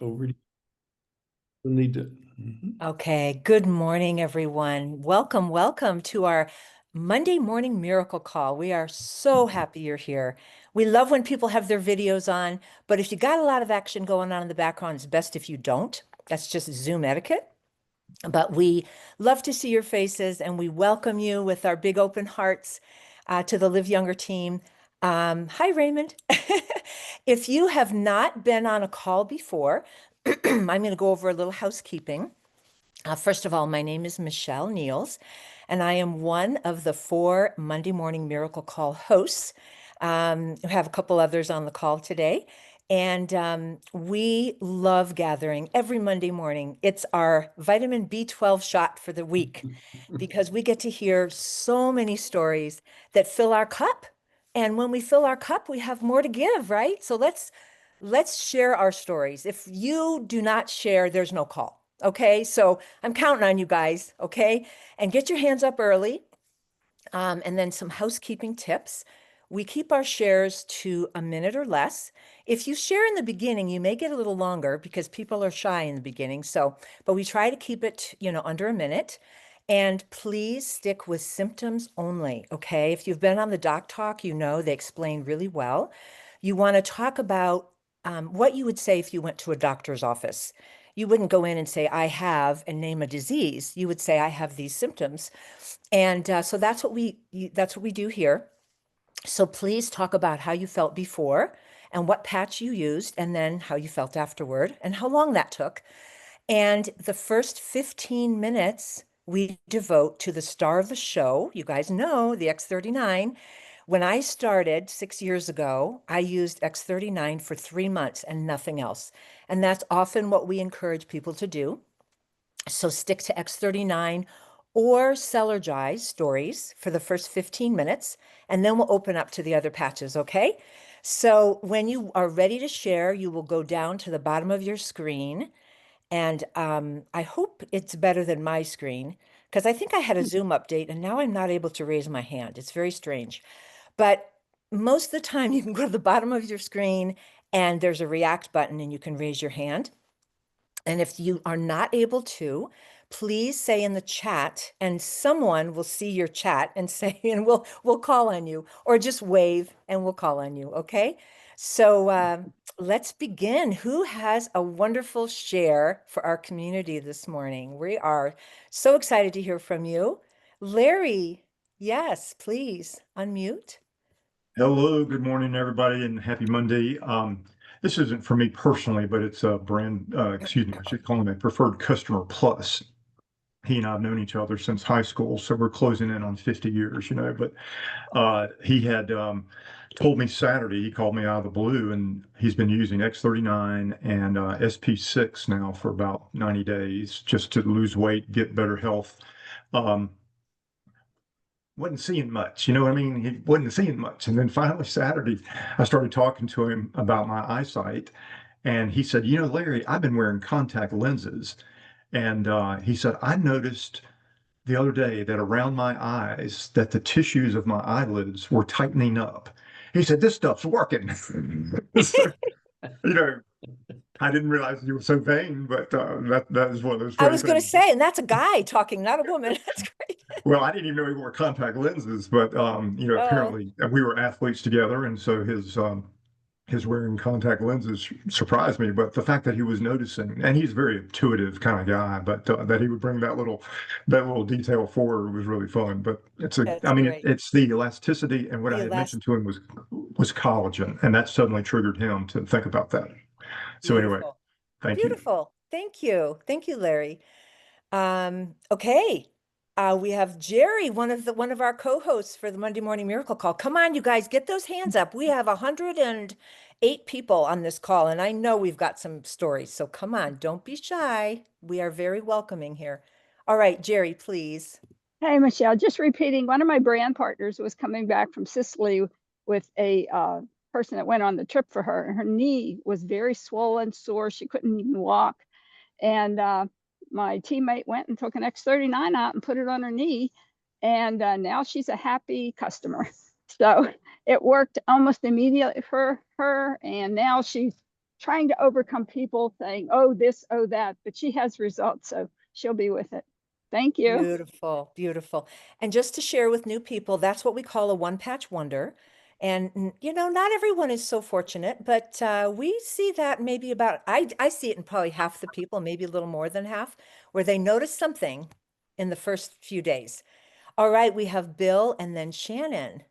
Over to you. Need to. Okay, good morning, everyone. Welcome, welcome to our Monday morning miracle call. We are so happy you're here. We love when people have their videos on, but if you got a lot of action going on in the background, it's best if you don't. That's just Zoom etiquette. But we love to see your faces and we welcome you with our big open hearts to the Live Younger team. Hi, Raymond. If you have not been on a call before, I'm going to go over a little housekeeping. First of all, my name is Michelle Niels, and I am one of the 4 Monday Morning Miracle Call hosts. We have a couple others on the call today, and we love gathering every Monday morning. It's our vitamin B12 shot for the week because we get to hear so many stories that fill our cup. And when we fill our cup, we have more to give, right? So let's share our stories. If you do not share, there's no call. Okay, so I'm counting on you guys, okay? And get your hands up early. And then some housekeeping tips. We keep our shares to a minute or less. If you share in the beginning, you may get a little longer because people are shy in the beginning. So, but we try to keep it, under a minute. And please stick with symptoms only, okay? If you've been on the Doc Talk, you know they explain really well. You want to talk about what you would say if you went to a doctor's office. You wouldn't go in and say, I have, and name a disease. You would say, I have these symptoms. And so that's what we do here. So please talk about how you felt before and what patch you used, and then how you felt afterward and how long that took. And the first 15 minutes we devote to the star of the show. You guys know the X39. When I started 6 years ago, I used X39 for 3 months and nothing else. And that's often what we encourage people to do. So stick to X39 or Celergize stories for the first 15 minutes, and then we'll open up to the other patches, okay? So when you are ready to share, you will go down to the bottom of your screen. And I hope it's better than my screen because I think I had a Zoom update and now I'm not able to raise my hand. It's very strange. But most of the time, you can go to the bottom of your screen and there's a react button and you can raise your hand. And if you are not able to, please say in the chat and someone will see your chat and say, and we'll call on you, or just wave and we'll call on you. Okay. So let's begin. Who has a wonderful share for our community this morning? We are so excited to hear from you. Larry, yes, please unmute. Hello, good morning, everybody, and happy Monday. This isn't for me personally, but it's a brand, excuse me, I should call him a preferred customer plus. He and I have known each other since high school, so we're closing in on 50 years, but he had told me Saturday, he called me out of the blue, and he's been using X39 and SP6 now for about 90 days just to lose weight, get better health. Wasn't seeing much, you know what I mean? He wasn't seeing much. And then finally Saturday, I started talking to him about my eyesight. And he said, Larry, I've been wearing contact lenses. And he said, I noticed the other day that around my eyes, that the tissues of my eyelids were tightening up. He said, this stuff's working. So, you know, I didn't realize you were so vain, but that is one of those I funny was going to things. say, and that's a guy talking, not a woman. That's great. Well, I didn't even know he wore contact lenses, but Oh, apparently we were athletes together, and so his wearing contact lenses surprised me. But the fact that he was noticing, and he's a very intuitive kind of guy, but that he would bring that little detail forward was really fun. But that's I mean, great. it's the elasticity, and what I The had last mentioned to him was collagen, and that suddenly triggered him to think about that. So anyway, Beautiful. thank you. Beautiful. Thank you. Thank you, Larry. Okay. We have Jerry, one of our co-hosts for the Monday Morning Miracle Call. Come on, you guys, get those hands up. We have 108 people on this call, and I know we've got some stories. So come on, don't be shy. We are very welcoming here. All right, Jerry, please. Hey, Michelle, just repeating, one of my brand partners was coming back from Sicily with a person that went on the trip for her, and her knee was very swollen, sore. She couldn't even walk. And my teammate went and took an X39 out and put it on her knee. And now she's a happy customer. So it worked almost immediately for her. And now she's trying to overcome people saying, oh, this, oh, that, but she has results. So she'll be with it. Thank you. Beautiful, beautiful. And just to share with new people, that's what we call a one patch wonder. And you know, not everyone is so fortunate, but we see that maybe about, I see it in probably half the people, maybe a little more than half, where they notice something in the first few days. All right, we have Bill and then Shannon.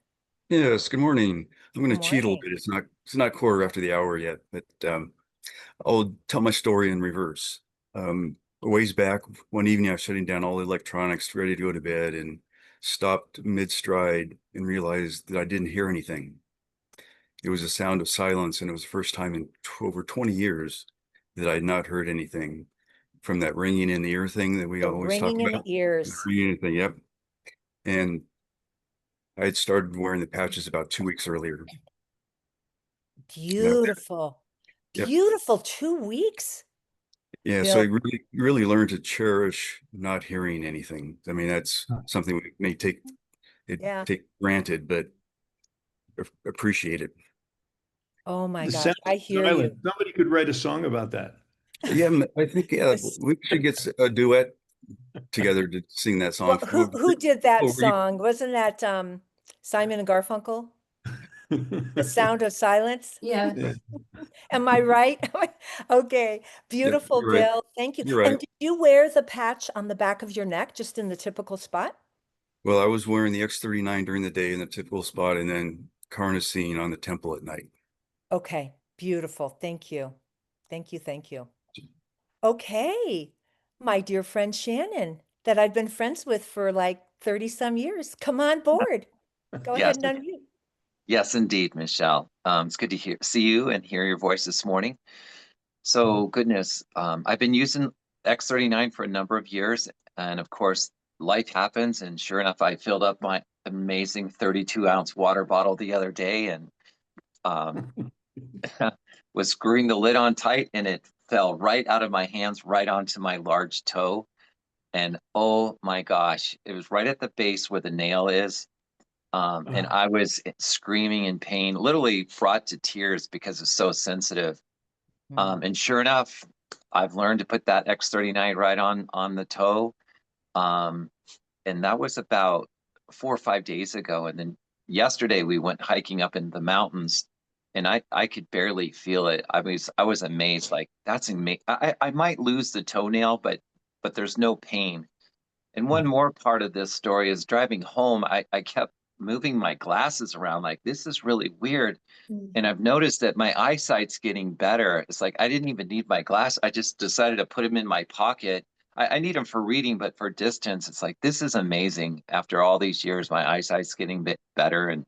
Yes, good morning. I'm going Good to cheat a little morning. bit. It's not quarter after the hour yet, but I'll tell my story in reverse. A ways back, one evening I was shutting down all the electronics, ready to go to bed, and stopped mid-stride and realized that I didn't hear anything. It was a sound of silence, and it was the first time in over 20 years that I had not heard anything from that ringing in the ear thing that we The always talk ringing in the about. ears. Ringing in the thing, yep. And I had started wearing the patches about 2 weeks earlier. Beautiful. Yep. Beautiful. 2 weeks. Yeah, so Bill. you really learn to cherish not hearing anything. I mean, that's Huh. something we may Yeah. take granted, but appreciate it. Oh my The gosh, sound I of hear you. silence. Somebody could write a song about that. Yeah, I think This- we should get a duet together to sing that Well, song. who did that Oh, song? Wasn't that Simon and Garfunkel? The Sound of Silence? Yeah. Yeah. Am I right? Okay, beautiful, you're right. Bill. Thank you. You're right. And did you wear the patch on the back of your neck, just in the typical spot? Well, I was wearing the X39 during the day in the typical spot, and then carnosine on the temple at night. Okay, beautiful. Thank you. Thank you. Thank you. Okay, my dear friend Shannon, that I've been friends with for like 30 some years. Come on board. Go Yes, ahead and unmute. yes, indeed, Michelle. It's good to see you and hear your voice this morning. So goodness, I've been using X39 for a number of years, and of course, life happens. And sure enough, I filled up my amazing 32-ounce water bottle the other day, and was screwing the lid on tight, and it fell right out of my hands, right onto my large toe. And oh my gosh, it was right at the base where the nail is. And I was screaming in pain, literally brought to tears because it's so sensitive. And sure enough, I've learned to put that X39 right on the toe. And that was about 4 or 5 days ago. And then yesterday we went hiking up in the mountains, and I could barely feel it. I was amazed, like that's amazing. I might lose the toenail, but there's no pain. And one more part of this story is driving home, I kept moving my glasses around, like this is really weird. And I've noticed that my eyesight's getting better. It's like I didn't even need my glass. I just decided to put them in my pocket. I need them for reading, but for distance, it's like this is amazing. After all these years, my eyesight's getting better and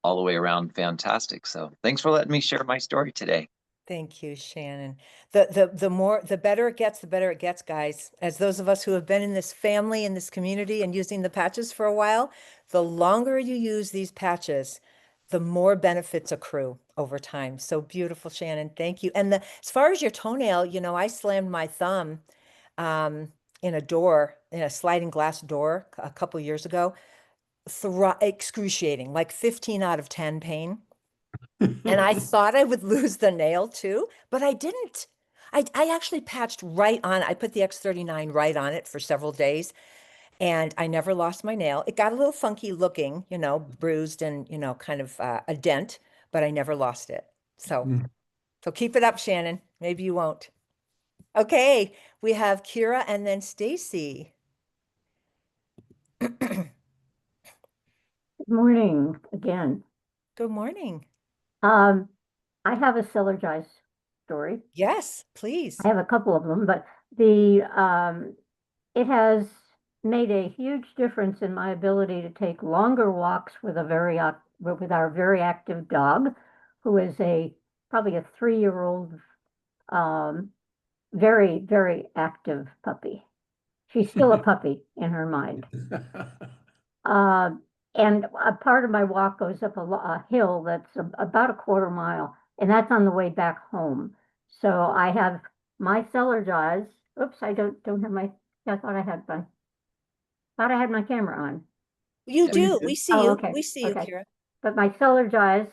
all the way around fantastic. So thanks for letting me share my story today. Thank you, Shannon. The better it gets, guys. As those of us who have been in this family, in this community and using the patches for a while, the longer you use these patches, the more benefits accrue over time. So beautiful, Shannon. Thank you. And as far as your toenail, you know, I slammed my thumb in a sliding glass door a couple years ago. Excruciating, like 15 out of 10 pain. And I thought I would lose the nail too, but I didn't. I actually patched right on. I put the X39 right on it for several days, and I never lost my nail. It got a little funky looking, you know, bruised and, you know, kind of a dent, but I never lost it. So keep it up, Shannon. Maybe you won't. Okay, we have Kira and then Stacy. Good morning again. Good morning. I have a Celergize story. Yes, please. I have a couple of them, but it has made a huge difference in my ability to take longer walks with our very active dog, who is probably a 3-year-old, very, very active puppy. She's still a puppy in her mind. And a part of my walk goes up a hill that's about a quarter mile, and that's on the way back home. So I have my Celergize. Oops, I don't have my. I thought I had my camera on. You do. We see Oh, you. okay, We see you, okay. Kira. But my Celergize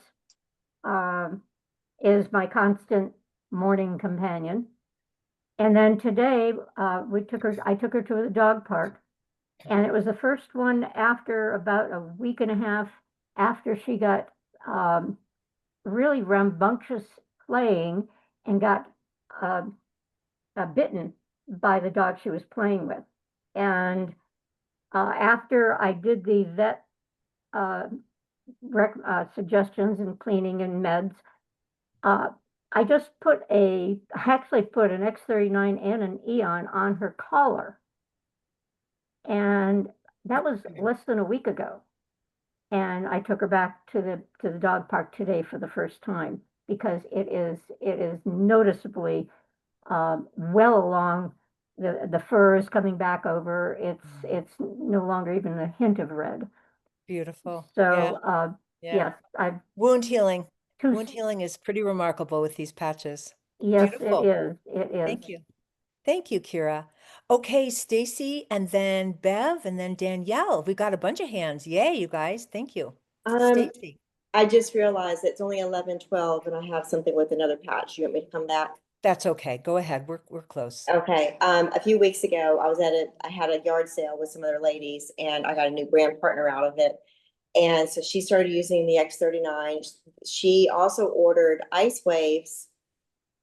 is my constant morning companion. And then today, I took her to the dog park, and it was the first one after about a week and a half after she got really rambunctious playing and got bitten by the dog she was playing with. And after I did the vet suggestions and cleaning and meds, I just actually put an X39 and an Eon on her collar. And that was less than a week ago. And I took her back to the dog park today for the first time, because it is noticeably well along. The fur is coming back over. It's no longer even a hint of red. Beautiful. So Yeah. yes, I've Wound healing. two. Wound healing is pretty remarkable with these patches. Yes, Beautiful. it is. It is. Thank you. Thank you, Kira. Okay, Stacy, and then Bev, and then Danielle. We've got a bunch of hands. Yay, you guys. Thank you. Stacy. I just realized it's only 11:12 and I have something with another patch. You want me to come back? That's okay. Go ahead. We're close. Okay. A few weeks ago, I had a yard sale with some other ladies and I got a new brand partner out of it. And so she started using the X39. She also ordered Ice Waves,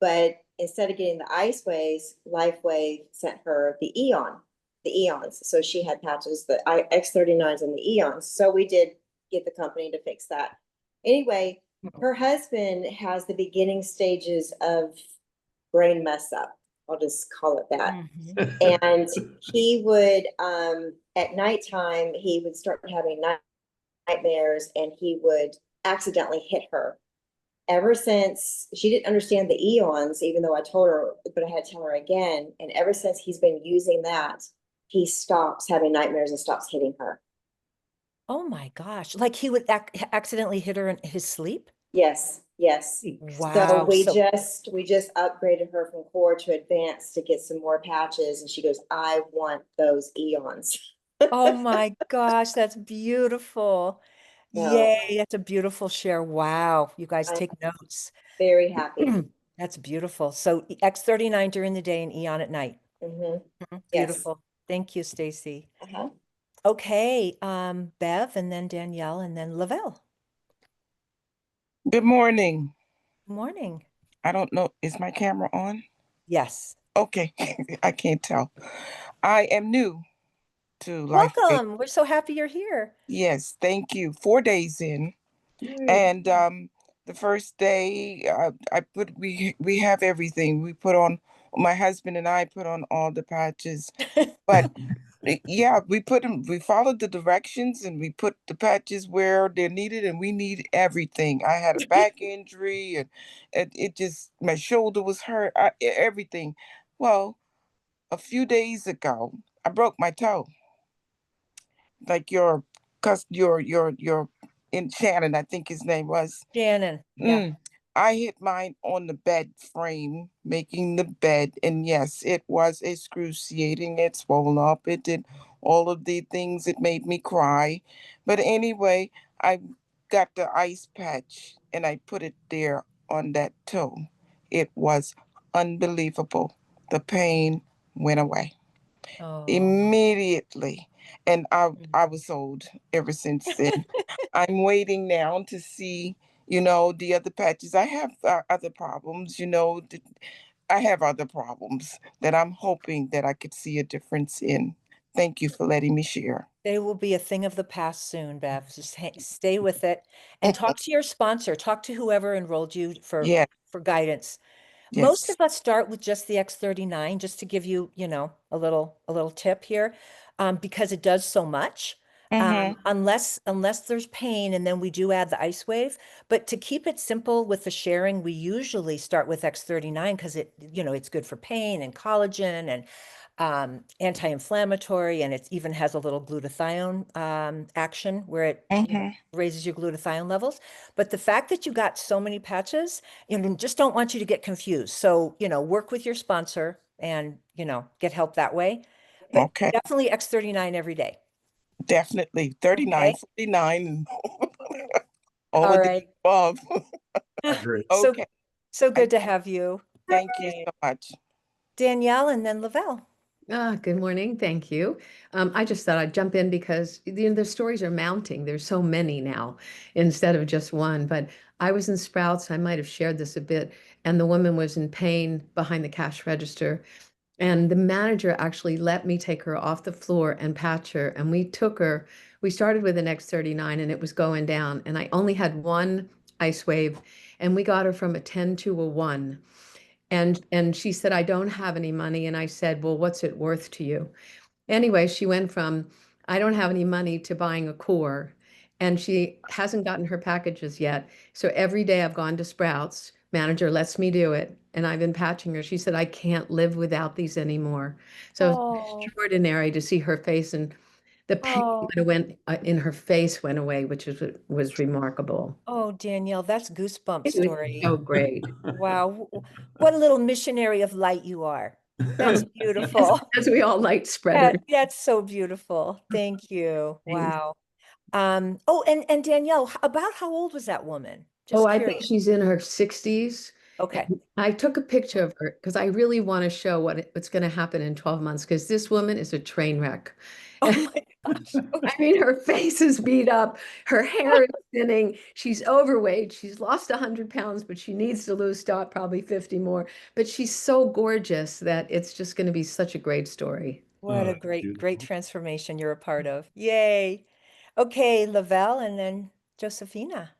but instead of getting the Ice Waves, LifeWave sent her the Eons. So she had patches, the X39s and the Eons. So we did get the company to fix that. Anyway, her husband has the beginning stages of brain mess up. I'll just call it that. Mhm. And he would, at nighttime, he would start having nightmares and he would accidentally hit her. Ever since, she didn't understand the Eons, even though I told her, but I had to tell her again. And ever since he's been using that, he stops having nightmares and stops hitting her. Oh my gosh. Like he would accidentally hit her in his sleep? Yes, yes. Wow. So we just upgraded her from core to advanced to get some more patches. And she goes, I want those Eons. Oh my gosh, that's beautiful. No. Yay, that's a beautiful share. Wow, you guys I'm take notes. very happy. That's beautiful. So X39 during the day and Eon at night. Mhm. Yes. Beautiful. Thank you, Stacy. Uh-huh. Okay, Bev, and then Danielle, and then Lavelle. Good morning. Morning. I don't know, is my camera on? Yes. Okay, I can't tell. I am new to LifeWave. Welcome. We're so happy you're here. Yes, thank you. 4 days in. And the first day we have everything. My husband and I put on all the patches. But yeah, we followed the directions and we put the patches where they're needed, and we need everything. I had a back injury and it just, my shoulder was hurt, everything. Well, a few days ago, I broke my toe. Like your in Shannon, I think his name was. Shannon. Yeah. I hit mine on the bed frame, making the bed. And yes, it was excruciating. It swelled up. It did all of the things. It made me cry. But anyway, I got the ice patch and I put it there on that toe. It was unbelievable. The pain went away immediately. And I was sold ever since then. I'm waiting now to see, the other patches. I have other problems, I have other problems that I'm hoping that I could see a difference in. Thank you for letting me share. They will be a thing of the past soon, Bev. Just stay with it and talk to your sponsor. Talk to whoever enrolled you for guidance. Most Yes. of us start with just the X39, just to give you, a little tip here, because it does so much. Unless there's pain, and then we do add the Ice Wave. But to keep it simple with the sharing, we usually start with X39 because it's good for pain and collagen and anti-inflammatory, and it even has a little glutathione action where it raises your glutathione levels. But the fact that you got so many patches, just don't want you to get confused. So, work with your sponsor and, get help that way. But definitely X39 every day. Definitely. 39, 49, and all All of right. the above. I agree. So Okay. So good to have you. Thank you so much. Danielle and then Lavelle. Good morning. Thank you. I just thought I'd jump in because the stories are mounting. There's so many now instead of just one. But I was in Sprouts. I might have shared this a bit, and the woman was in pain behind the cash register. And the manager actually let me take her off the floor and patch her. And we took her. We started with an X39 and it was going down. And I only had one ice wave, and we got her from a 10 to a 1. And she said, I don't have any money. And I said, well, what's it worth to you? Anyway, she went from, I don't have any money to buying a core. And she hasn't gotten her packages yet. So every day I've gone to Sprouts, manager lets me do it. And I've been patching her. She said, I can't live without these anymore. So Oh. it's extraordinary to see her face, and the pain Oh. that went in her face went away, which was remarkable. Oh, Danielle, that's goosebump It was story. so great. Wow. What a little missionary of light you are. That's beautiful. As we all light spreaders. That's so beautiful. Thank you. Thanks. Wow. Oh, and Danielle, about how old was that woman? Just Oh, I think curious. she's in her 60s. Okay. I took a picture of her because I really want to show what's going to happen in 12 months, because this woman is a train wreck. Oh my gosh. I mean, her face is beat up, her hair is thinning, she's overweight, she's lost 100 pounds, but she needs to lose probably 50 more. But she's so gorgeous that it's just going to be such a great story. What a Oh, great beautiful. transformation you're a part of. Yay. Okay, Lavelle and then Josefina.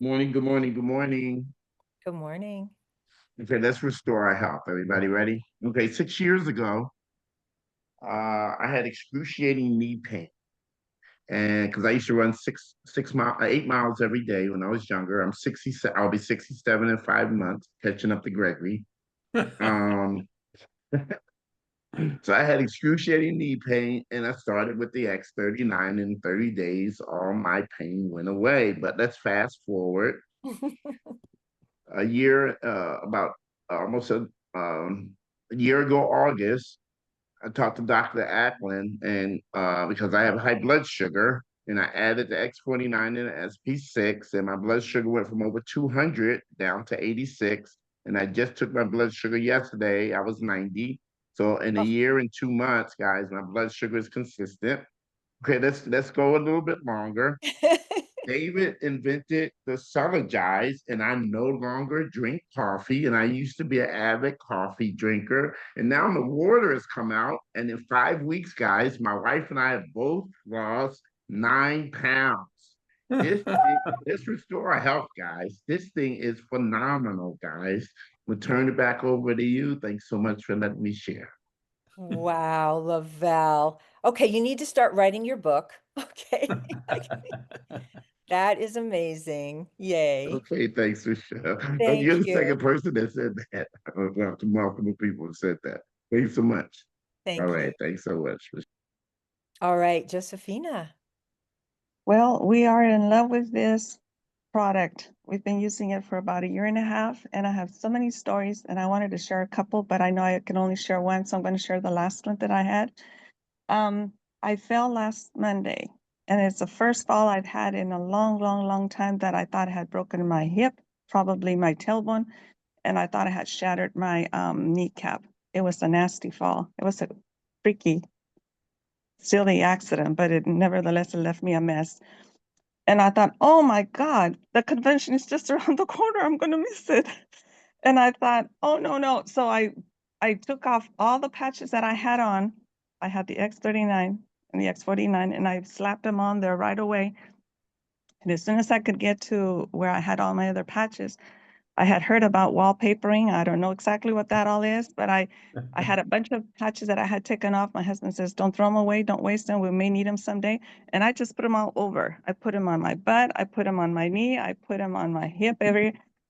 Morning, good morning, good morning. Good morning. Okay, let's restore our health. Everybody ready? Okay, 6 years ago, I had excruciating knee pain. And because I used to run 8 miles every day when I was younger. I'm 67, I'll be 67 in 5 months, catching up to Gregory. So I had excruciating knee pain, and I started with the X39. In 30 days, all my pain went away. But let's fast forward a year, about almost a year ago, August. I talked to Dr. Ackland, and because I have high blood sugar, and I added the X49 and the SP6, and my blood sugar went from over 200 down to 86. And I just took my blood sugar yesterday. I was 90. So in a year and 2 months, guys, my blood sugar is consistent. Okay, let's go a little bit longer. David invented the Celergize, and I no longer drink coffee. And I used to be an avid coffee drinker. And now the water has come out. And in 5 weeks, guys, my wife and I have both lost 9 pounds. Let's restore our health, guys. This thing is phenomenal, guys. We'll turn it back over to you. Thanks so much for letting me share. Wow, Lavelle. Okay, you need to start writing your book. Okay. That is amazing. Yay. Okay, thanks, Michelle. Thank You're the you. second person that said that. Multiple people have said that. Thanks so much. Thank All you. right, thanks so much. All right, Josefina. Well, we are in love with this product. We've been using it for about 1.5 years, and I have so many stories, and I wanted to share a couple, but I know I can only share one, so I'm going to share the last one that I had. I fell last Monday, and it's the first fall I've had in a long time that I thought I had broken my hip, probably my tailbone, and I thought I had shattered my kneecap. It was a nasty fall. It was a freaky, silly accident, but it nevertheless left me a mess. And I thought, oh my God, the convention is just around the corner. I'm going to miss it. And I thought, oh, no. So I took off all the patches that I had on. I had the X39 and the X49, and I slapped them on there right away. And as soon as I could get to where I had all my other patches, I had heard about wallpapering. I don't know exactly what that all is, but I had a bunch of patches that I had taken off. My husband says, don't throw them away, don't waste them. We may need them someday. And I just put them all over. I put them on my butt. I put them on my knee. I put them on my hip,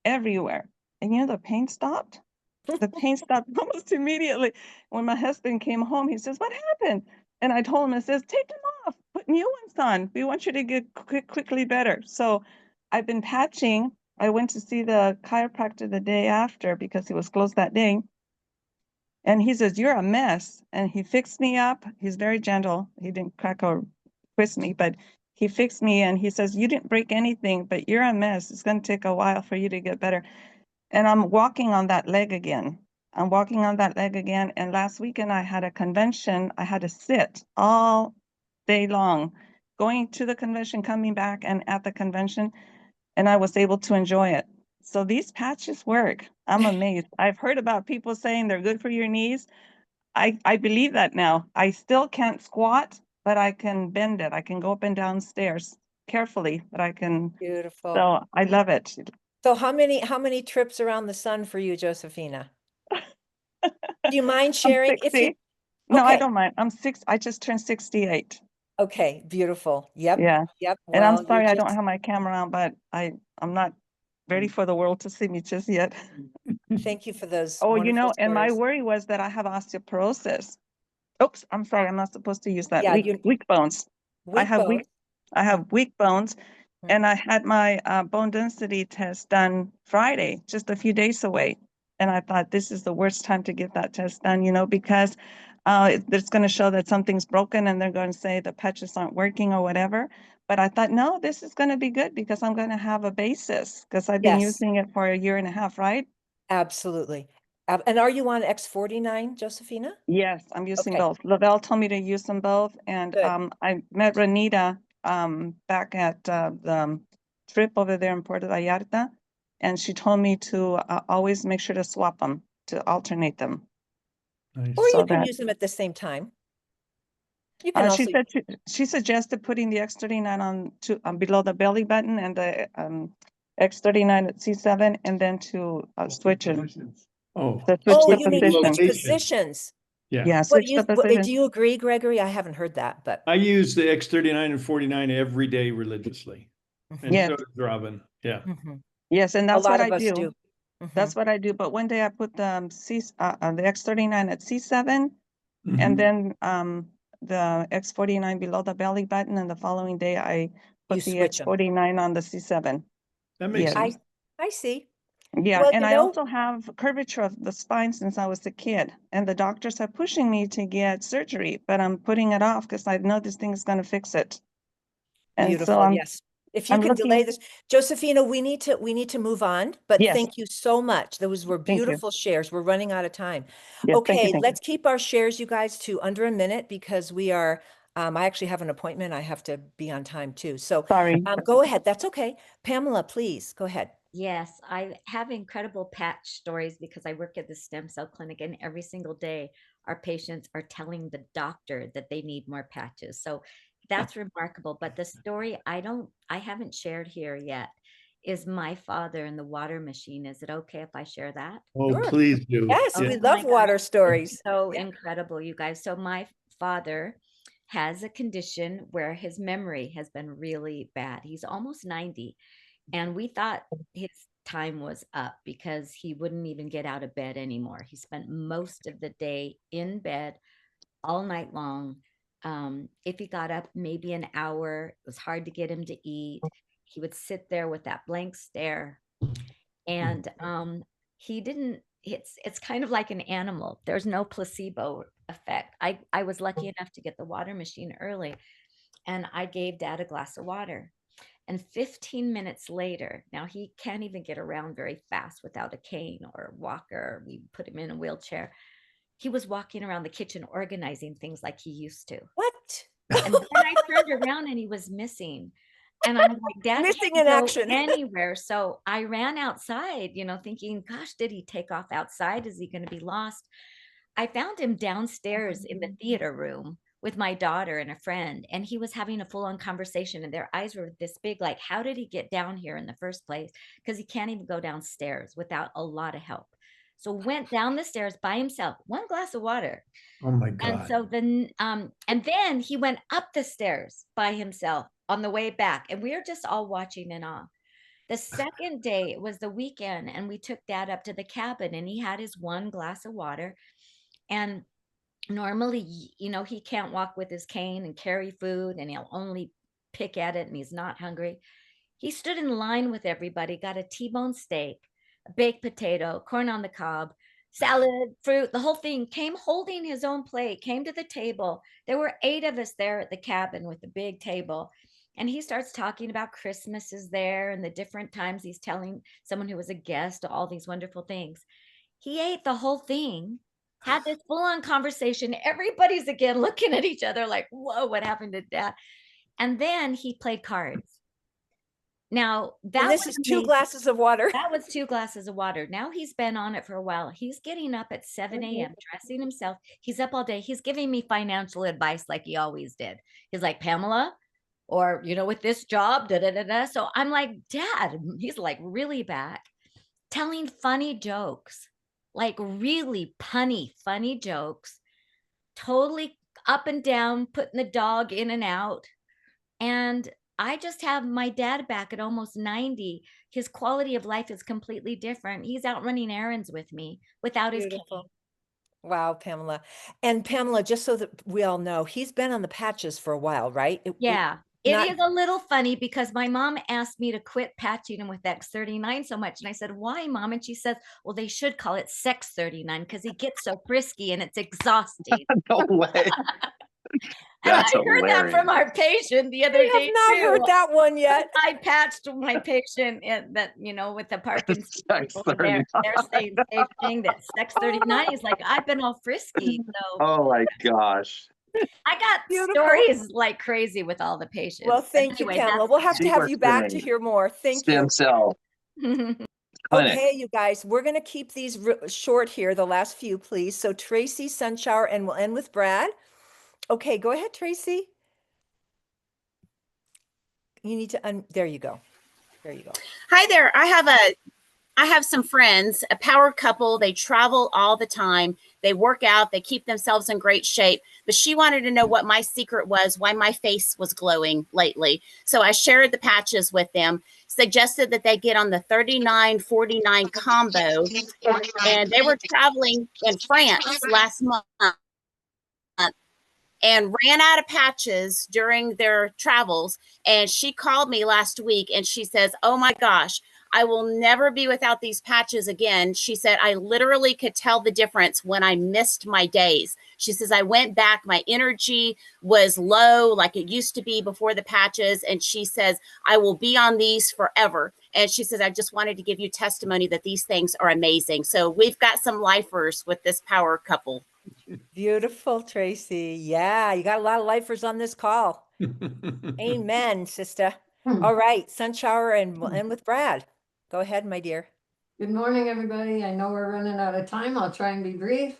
everywhere. And the pain stopped. The pain stopped almost immediately. When my husband came home, he says, what happened? And I told him, it says, take them off, put new ones on. We want you to get quickly better. So I've been patching. I went to see the chiropractor the day after because he was closed that day. And he says, you're a mess. And he fixed me up. He's very gentle. He didn't crack or twist me, but He fixed me and he says, you didn't break anything, but you're a mess. It's going to take a while for you to get better. And I'm walking on that leg again. I'm walking on that leg again. And last weekend I had a convention. I had to sit all day long, going to the convention, coming back and at the convention, and I was able to enjoy it. So these patches work. I'm amazed. I've heard about people saying they're good for your knees. I believe that now. I still can't squat, but I can bend it. I can go up and down stairs carefully, but I can. Beautiful. So I love it. So how many trips around the sun for you, Josefina? Do you mind I'm sharing? If 60. you, No, I okay, don't mind. I just turned 68. okay, beautiful. Yep, Yeah. yep. And I'm Well, you're sorry I don't just, have my camera on, but I'm not ready for the world to see me just yet. thank you for those Oh, wonderful and my stories. worry was that I have osteoporosis. Oops, I'm sorry, I'm not supposed to use that. Yeah, Weak bones. I weak have bones. weak bones, Mm. and I had my bone density test done Friday, just a few days away. And I thought this is the worst time to get that test done, because it's going to show that something's broken and they're going to say the patches aren't working or whatever. But I thought, no, this is going to be good because I'm going to have a basis because I've been Yes, using it for a year and a half, right? absolutely. And are you on X49, Josefina? Yes, I'm using Okay, both. Lavelle told me to use them both, and good. I met Renita back at the trip over there in Puerto Vallarta, and she told me to always make sure to swap them, to alternate them, Nice. Or you so can that use them at the same time. You can she also, said she suggested putting the X39 on below the belly button and the X39 at C7, and then to switch it, Oh, to switch oh, the you mean switch position. positions. yeah. Yeah, What switch you, the do position. you agree, Gregory? I haven't heard that, but I use the X39 and 49 every day religiously. And Yes, so does Robin. Yeah. Mhm. yes, and A that's lot what of I us do. do. Mhm. That's what I do. But one day I put the the X39 at C7, Mhm. and then the X49 below the belly button, and the following day I You put the switch 'em. X49 on the C7. That makes Yes. sense. I see. Yeah, Well, and I also have curvature of the spine since I was a kid, and the doctors are pushing me to get surgery, but I'm putting it off because I know this thing is going to fix it. And so beautiful, yes. If you I'm can delay looking. this, Josefina, we need to move on, but Yes, thank you so much. Those were thank you. beautiful shares. We're running out of time. Yes, thank you, Okay, thank you. let's keep our shares, you guys, to under a minute because we are, I actually have an appointment. I have to be on time too. So Sorry. go ahead. That's okay. Pamela, please go ahead. Yes, I have incredible patch stories because I work at the stem cell clinic, and every single day our patients are telling the doctor that they need more patches. So that's remarkable. But the story I haven't shared here yet is my father and the water machine. Is it okay if I share that? Oh, Sure. please do. Yes, Yeah. we Oh my love gosh, water it's stories. so Yeah. incredible, you guys. So my father has a condition where his memory has been really bad. He's almost 90, and we thought his time was up because he wouldn't even get out of bed anymore. He spent most of the day in bed all night long. If he got up maybe an hour, it was hard to get him to eat. He would sit there with that blank stare. And he didn't, it's kind of like an animal. There's no placebo effect. I was lucky enough to get the water machine early, and I gave Dad a glass of water. And 15 minutes later, now he can't even get around very fast without a cane or a walker. We put him in a wheelchair. He was walking around the kitchen organizing things like he used to. What? And then I turned around and he was missing. And I'm like, Dad Missing can't in go action. anywhere. So I ran outside, thinking, gosh, did he take off outside? Is he going to be lost? I found him downstairs in the theater room with my daughter and a friend, and he was having a full-on conversation, and their eyes were this big, like, how did he get down here in the first place? Because he can't even go downstairs without a lot of help. So went down the stairs by himself, one glass of water. Oh my And God. so then, and then he went up the stairs by himself on the way back, and we were just all watching in awe. The second day, it was the weekend, and we took Dad up to the cabin, and he had his one glass of water. And normally, he can't walk with his cane and carry food, and he'll only pick at it, and he's not hungry. He stood in line with everybody, got a T-bone steak, a baked potato, corn on the cob, salad, fruit, the whole thing, came holding his own plate, came to the table. There were 8 of us there at the cabin with the big table. And he starts talking about Christmas is there and the different times he's telling someone who was a guest all these wonderful things. He ate the whole thing, had this full on conversation. Everybody's again looking at each other like, whoa, what happened to Dad? And then he played cards. Now And that this was is 2 me. glasses of water. That was 2 glasses of water. Now he's been on it for a while. He's getting up at 7 a.m., dressing himself. He's up all day. He's giving me financial advice like he always did. He's like, Pamela, or, you know, with this job, da da da da. So I'm like, Dad, he's like really back, telling funny jokes, like really punny, funny jokes, totally up and down, putting the dog in and out. And I just have my dad back at almost 90. His quality of life is completely different. He's out running errands with me without his cane. Beautiful. Wow, Pamela. And Pamela, just so that we all know, he's been on the patches for a while, right? Yeah. It not- is a little funny because my mom asked me to quit patching him with X39 so much. And I said, why, Mom? And she says, well, they should call it Sex 39 because he gets so frisky and it's exhausting. No way. And That's I heard that from our patient the other I day. have not heard too. that one yet. I patched my patient that, you know, with the Parkinson's. Sex people, they're 39. saying the same thing that Sex 39 is like, I've been all frisky. So Oh my gosh. I got Beautiful. stories like crazy with all the patients. Well, But thank you, anyway, Pamela. that's We'll have to See have what's you back to coming. hear more. Thank Stem you. cell clinic. Okay, you guys, we're going to keep these short here, the last few, please. So Tracy, Sunshower, and we'll end with Brad. Okay, go ahead, Tracy. You need to, there you go. There you go. Hi there. I have some friends, a power couple. They travel all the time. They work out, they keep themselves in great shape. But she wanted to know what my secret was, why my face was glowing lately. So I shared the patches with them, suggested that they get on the 39-49 combo. And they were traveling in France last month and ran out of patches during their travels. And she called me last week and she says, oh my gosh, I will never be without these patches again. She said, I literally could tell the difference when I missed my days. She says, I went back, my energy was low like it used to be before the patches. And she says, I will be on these forever. And she says, I just wanted to give you testimony that these things are amazing. So we've got some lifers with this power couple. Beautiful, Tracy. Yeah, you got a lot of lifers on this call. Amen, sister. All right, Sunshower, and we'll end with Brad. Go ahead, my dear. Good morning, everybody. I know we're running out of time. I'll try and be brief.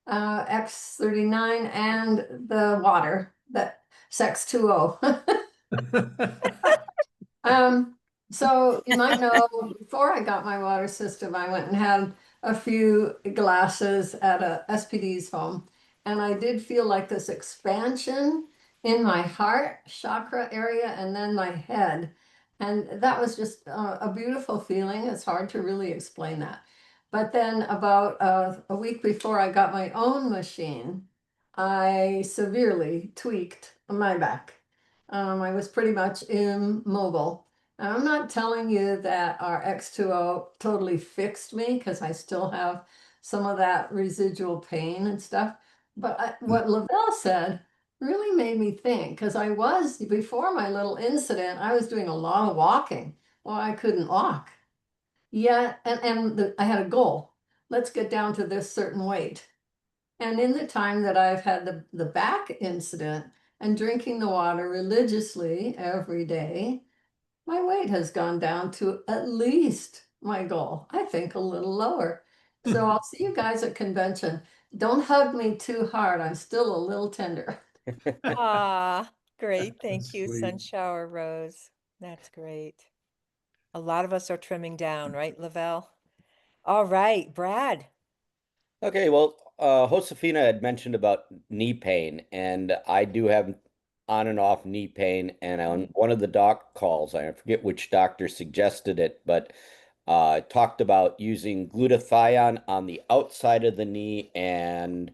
X39 and the water, that Sex 2O. So you might know, before I got my water system, I went and had a few glasses at a SPD's home. And I did feel like this expansion in my heart chakra area and then my head. And that was just a beautiful feeling. It's hard to really explain that. But then about a week before I got my own machine, I severely tweaked my back. I was pretty much immobile. And I'm not telling you that our X2O totally fixed me because I still have some of that residual pain and stuff. But what Lavelle said really made me think, because I was, before my little incident, I was doing a lot of walking. Well, I couldn't walk. Yeah, I had a goal. Let's get down to this certain weight. And in the time that I've had the back incident and drinking the water religiously every day, my weight has gone down to at least my goal. I think a little lower. So I'll see you guys at convention. Don't hug me too hard. I'm still a little tender. Ah, great. Thank you, sweet. Sunshower Rose. That's great. A lot of us are trimming down, right, Lavelle? All right, Brad. Okay, well, Josefina had mentioned about knee pain, and I do have on and off knee pain. And on one of the doc calls, I forget which doctor suggested it, but talked about using glutathione on the outside of the knee and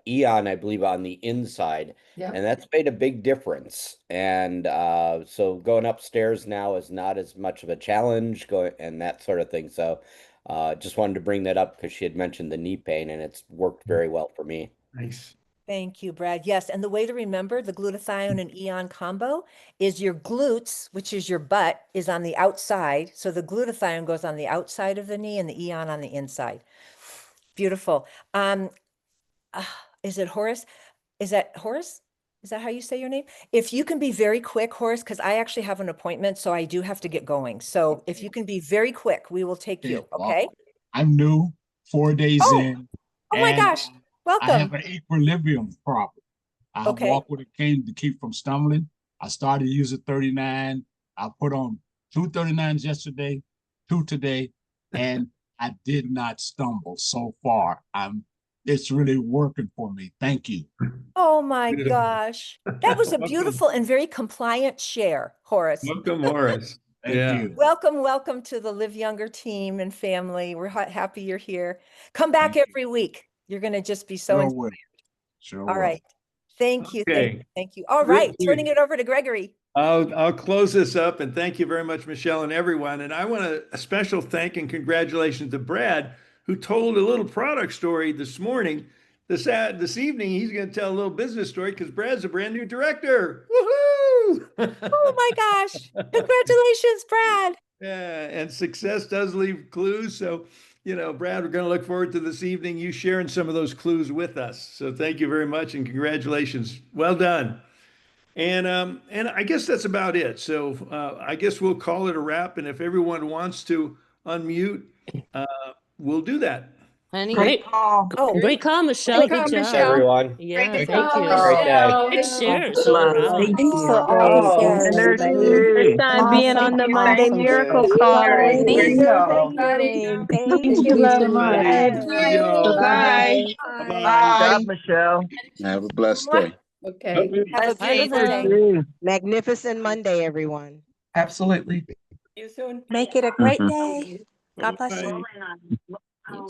Eon, I believe, on the inside. Yep. And that's made a big difference. And so going upstairs now is not as much of a challenge, and that sort of thing. So just wanted to bring that up because she had mentioned the knee pain, and it's worked very well for me. Nice. Thank you, Brad. Yes, and the way to remember the glutathione and Eon combo is your glutes, which is your butt, is on the outside. So the glutathione goes on the outside of the knee and the Eon on the inside. Beautiful. Is it Horace? Is that Horace? Is that how you say your name? If you can be very quick, Horace, because I actually have an appointment, so I do have to get going. So if you can be very quick, we will take you. Okay. I'm new, 4 days in. Oh my and gosh. I have Welcome. an equilibrium problem. I Okay. walk with a cane to keep from stumbling. I started using 39. I put on 2 39s yesterday, 2 today, and I did not stumble so far. It's really working for me. Thank you. Oh my Beautiful. gosh. That was a Welcome. beautiful and very compliant share, Horace. Welcome, Horace. Thank Yeah. you. Welcome to the Live Younger team and family. We're happy you're here. Come back Thank every week. You're going to just be so Sure inspired. will. Sure All will. right. Thank you. Thank you. Okay. Thank you. All We- right. we- Turning it over to Gregory. I'll close this up and thank you very much, Michelle and everyone. And I want a special thank and congratulations to Brad, who told a little product story this morning. This evening, he's going to tell a little business story because Brad's a brand new director. Woohoo! Oh my gosh. Congratulations, Brad. Yeah, and success does leave clues. So, Brad, we're going to look forward to this evening, you sharing some of those clues with us. So thank you very much and congratulations. Well done. And I guess that's about it. So I guess we'll call it a wrap. And if everyone wants to unmute, we'll do that. Honey, Great call. Oh, great call, Michelle. Great Good call, job. Michelle. Everyone. Yeah, Great thank call, you. Great day. Good shares. Love. Wow. Thank Thanks you. for all Thanks, the everybody. First time being on the Monday Awesome Miracle shares. Call, Great ladies. call. Thank you so much. Love y'all. Bye. Bye-bye. Good job, Michelle. Have a blessed day. Okay. have a Bye, beautiful day. everyone. Magnificent Monday, everyone. Absolutely. See you soon. Make it a great day. God bless you. Bye.